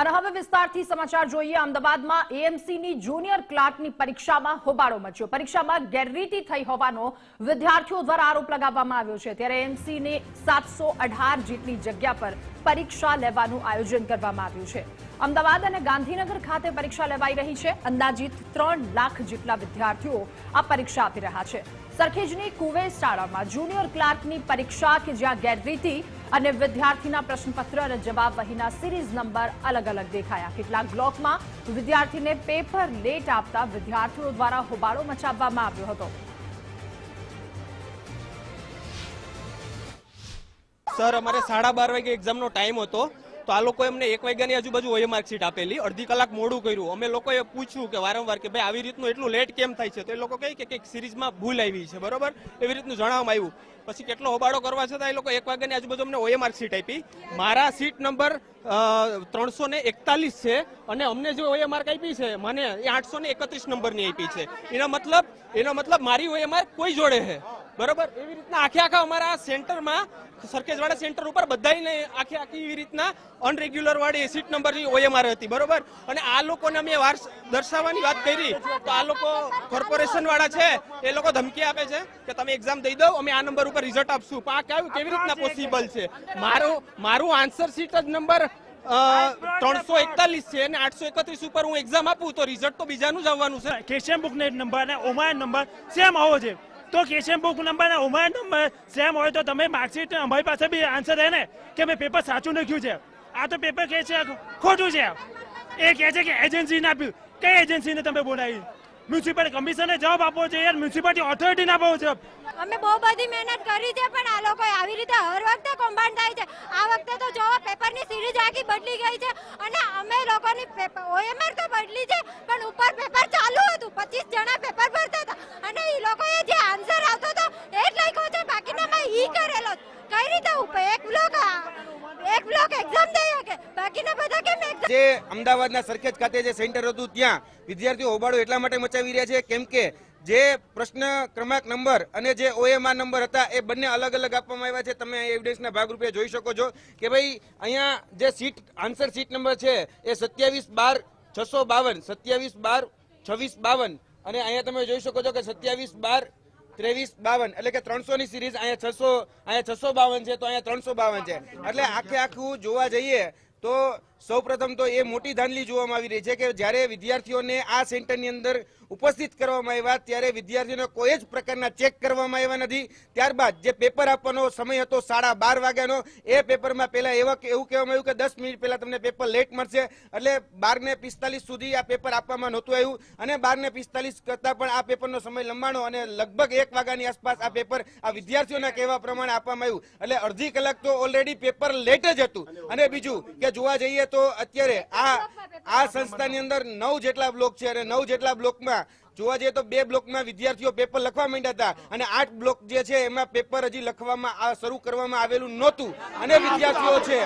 અને હવે વિસ્તારથી સમાચાર જોઈએ। અમદાવાદમાં એએમસીની જુનિયર ક્લાર્કની પરીક્ષામાં હોબાળો મચ્યો। પરીક્ષામાં ગેરરીતિ થઈ હોવાનો વિદ્યાર્થીઓ દ્વારા આરોપ લગાવવામાં આવ્યો છે। ત્યારે એએમસીની 718 જેટલી જગ્યા પર પરીક્ષા લેવાનું આયોજન કરવામાં આવ્યું છે। અમદાવાદ અને ગાંધીનગર ખાતે પરીક્ષા લેવાઈ રહી છે। અંદાજિત 3 લાખ જેટલા વિદ્યાર્થીઓ આ પરીક્ષા આપી રહ્યા છે। સરખેજની કુવેસ શાળામાં જુનિયર ક્લાર્કની પરીક્ષા કે જ્યાં ગેરરીતિ અને વિદ્યાર્થીના પ્રશ્નપત્ર અને જવાબ વહીના સિરીઝ નંબર અલગ અલગ દેખાયા। કેટલાક બ્લોકમાં વિદ્યાર્થીને પેપર લેટ આપતા વિદ્યાર્થીઓ દ્વારા હોબાળો મચાવવામાં આવ્યો હતો। સર, અમારે 12:30 વાગે એક્ઝામનો ટાઈમ હતો, તો આ લોકો એમને 1 વાગ્યાની આજુબાજુ ઓએ માર્કશીટ આપેલી। અડધી કલાક મોડું કર્યું। અમે લોકોએ પૂછ્યું કે વારંવાર કે ભાઈ આવી રીતનું એટલું લેટ કેમ થાય છે, તો એ લોકો કહે કે કંઈક સિરીઝમાં ભૂલ આવી છે, બરોબર, એવી રીતનું જણાવવામાં આવ્યું। પછી કેટલો હોબાળો કરવા છતાં એ લોકો 1 વાગ્યાની આજુબાજુ અમને ઓએ માર્કશીટ આપી। મારા સીટ નંબર 341 છે અને અમને જે ઓએ માર્ક આપી છે મને એ 831 નંબરની આપી છે। એનો મતલબ મારી ઓએ માર્ક કોઈ જોડે છે, બરોબર। એવી રીતના આખા અમારા સેન્ટરમાં, સરખેજવાડા સેન્ટર ઉપર બધાને આખી એવી રીતના અનરેગ્યુલર વાળી સીટ નંબરની ઓએમઆર હતી, બરોબર। અને આ લોકોને અમે વાર દર્શાવવાની વાત કરી તો આ લોકો કોર્પોરેશન વાળા છે એ લોકો ધમકી આપે છે કે તમે એક્ઝામ દઈ દો, અમે આ નંબર ઉપર રિઝલ્ટ આપશું। પણ આ કેવી રીતના પોસિબલ છે? મારું આન્સર સીટ જ નંબર 341 છે અને 831 ઉપર હું એક્ઝામ આપું તો રિઝલ્ટ તો બીજાનું જ આવવાનું છે। ક્વેશ્ચન બુક નંબર અને ઓમાયન નંબર સેમ આવો છે, તો ક્વેશ્ચન બુક નંબર અને ઓમાયન નંબર સેમ હોય તો તમે માર્કશીટ અમારી પાસે બી આન્સર રહે ને કે મેં પેપર સાચું લખ્યું છે। આ તો પેપર કહે છે ખોટું છે। એ કહે છે કે એજન્સીને આપ્યું। કઈ એજન્સીને તમે બોલાવી? મ્યુનિસિપલ કમિશનને જવાબ આપવો છે યાર, મ્યુનિસિપાલિટી ઓથોરિટીને આપવો છે। અમે બહુ બધી મહેનત કરી છે પણ આ લોકો આવી રીતે હર વખતે કૌભાંડ થાય છે। આ વખતે તો જોવા પેપરની સિરીઝ આખી બદલી ગઈ છે અને અમે લોકોની ઓએમઆર તો બદલી છે પણ ઉપર પેપર ચાલુ હતું। 25 જણા પેપર ભરતા હતા અને એ લોકોએ જે આન્સર આવતો હતો એ જ લખ્યો છે, બાકીનામાં ઈ કરેલો। કઈ રીતે ઉપર એક બ્લોક એક્ઝામ દઈ શકે, બાકીના બધા કેમ એક્ઝામ? જે અમદાવાદના સરખેજ ખાતે જે સેન્ટર હતું ત્યાં વિદ્યાર્થીઓ હોબાળો એટલા માટે મચાવી રહ્યા છે કેમ કે જે પ્રશ્ન ક્રમાંક નંબર અને જે ઓએમઆર નંબર હતા એ બંને અલગ અલગ આપવામાં આવ્યા છે। તમે એવિડન્સના ભાગરૂપે જોઈ શકો છો કે ભાઈ અહીંયા જે આન્સર સીટ નંબર છે એ 27/12/652, 27/12/2652 અને અહીંયા તમે જોઈ શકો છો કે 27/12/2352 એટલે કે 300 ની સિરીઝ અહીંયા 652 છે, તો અહીંયા 352 છે। એટલે આખું જોવા જઈએ તો સૌપ્રથમ તો એ મોટી ધાંધલી જોવામાં આવી રહી છે કે જ્યારે વિદ્યાર્થીઓને આ સેન્ટરની અંદર ઉપસ્થિત કરવામાં આવ્યા ત્યારે વિદ્યાર્થીઓને કોઈ જ પ્રકારના ચેક કરવામાં આવ્યા નથી। ત્યારબાદ જે પેપર આપવાનો સમય હતો 12:30 વાગ્યાનો, એ પેપરમાં પહેલા એવું કહેવામાં આવ્યું કે 10 મિનિટ પહેલા તમને પેપર લેટ મળશે, એટલે 12:45 સુધી આ પેપર આપવામાં નહોતું આવ્યું અને 12:45 કરતાં પણ આ પેપરનો સમય લંબાણો અને લગભગ 1 વાગ્યાની આસપાસ આ પેપર આ વિદ્યાર્થીઓના કહેવા પ્રમાણે આપવામાં આવ્યું, એટલે અડધી કલાક તો ઓલરેડી પેપર લેટ જ હતું। અને બીજું કે જોવા જઈએ તો અત્યારે આ સંસ્થાની અંદર 9 જેટલા બ્લોક છે અને 9 જેટલા બ્લોકમાં જોવા જઈએ તો 2 બ્લોકમાં વિદ્યાર્થીઓ પેપર લખવા માંડ્યા હતા અને 8 બ્લોક જે છે એમાં પેપર હજી લખવામાં શરૂ કરવામાં આવેલું નહોતું અને વિદ્યાર્થીઓ છે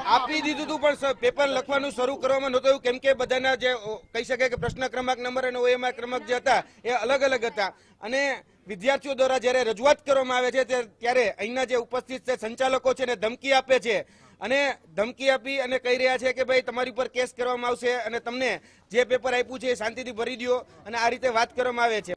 આપી દીધું હતું પણ પેપર લખવાનું શરૂ કરવામાં નહોતું કેમ કે બધાના જે કહી શકાય કે પ્રશ્ન ક્રમાંક નંબર અને ઓએમઆર ક્રમાંક જે હતા એ અલગ અલગ હતા। અને વિદ્યાર્થીઓ દ્વારા જ્યારે રજૂઆત કરવામાં આવે છે ત્યારે અહીંના જે ઉપસ્થિત છે સંચાલકો છે ને ધમકી આપે છે અને ધમકી આપી અને કહી રહ્યા છે કે ભાઈ તમારી ઉપર કેસ કરવામાં આવશે અને તમને જે પેપર આપ્યું છે એ શાંતિથી ભરી દો અને આ રીતે વાત કરવામાં આવે છે।